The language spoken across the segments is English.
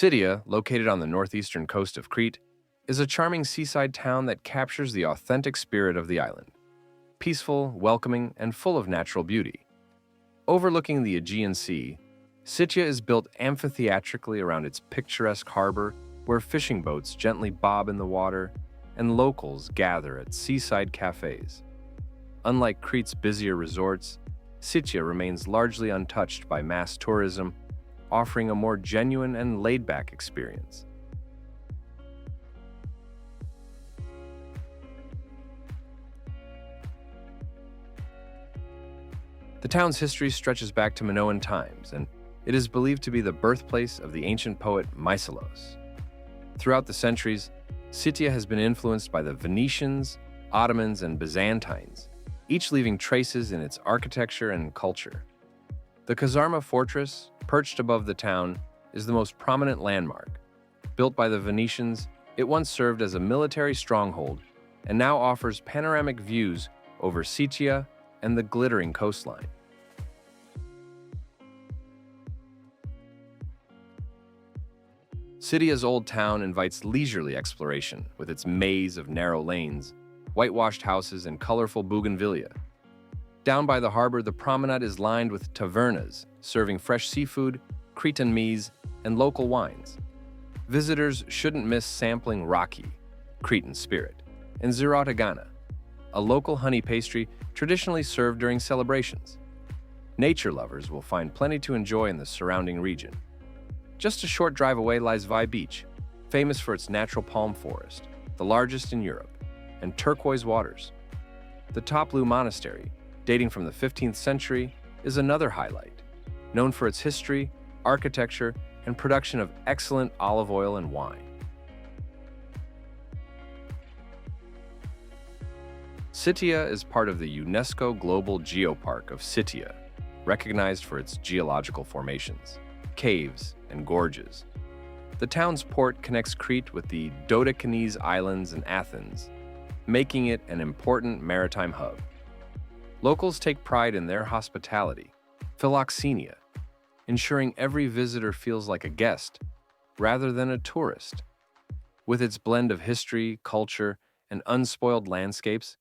Sitia, located on the northeastern coast of Crete, is a charming seaside town that captures the authentic spirit of the island. Peaceful, welcoming, and full of natural beauty. Overlooking the Aegean Sea, Sitia is built amphitheatrically around its picturesque harbor where fishing boats gently bob in the water and locals gather at seaside cafes. Unlike Crete's busier resorts, Sitia remains largely untouched by mass tourism, offering a more genuine and laid-back experience. The town's history stretches back to Minoan times, and it is believed to be the birthplace of the ancient poet Mysilos. Throughout the centuries, Sitia has been influenced by the Venetians, Ottomans, and Byzantines, each leaving traces in its architecture and culture. The Kazarma fortress, perched above the town, is the most prominent landmark. Built by the Venetians, it once served as a military stronghold and now offers panoramic views over Sitia and the glittering coastline. Sitia's old town invites leisurely exploration with its maze of narrow lanes, whitewashed houses, and colorful bougainvillea. Down by the harbor, the promenade is lined with tavernas, serving fresh seafood, Cretan meze, and local wines. Visitors shouldn't miss sampling raki, Cretan spirit, and zirotagana, a local honey pastry traditionally served during celebrations. Nature lovers will find plenty to enjoy in the surrounding region. Just a short drive away lies Vi Beach, famous for its natural palm forest, the largest in Europe, and turquoise waters. The Toplu Monastery, dating from the 15th century, is another highlight, known for its history, architecture, and production of excellent olive oil and wine. Sitia is part of the UNESCO Global Geopark of Sitia, recognized for its geological formations, caves, and gorges. The town's port connects Crete with the Dodecanese Islands and Athens, making it an important maritime hub. Locals take pride in their hospitality, philoxenia, ensuring every visitor feels like a guest rather than a tourist. With its blend of history, culture, and unspoiled landscapes,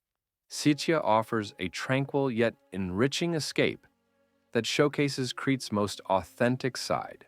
Sitia offers a tranquil yet enriching escape that showcases Crete's most authentic side.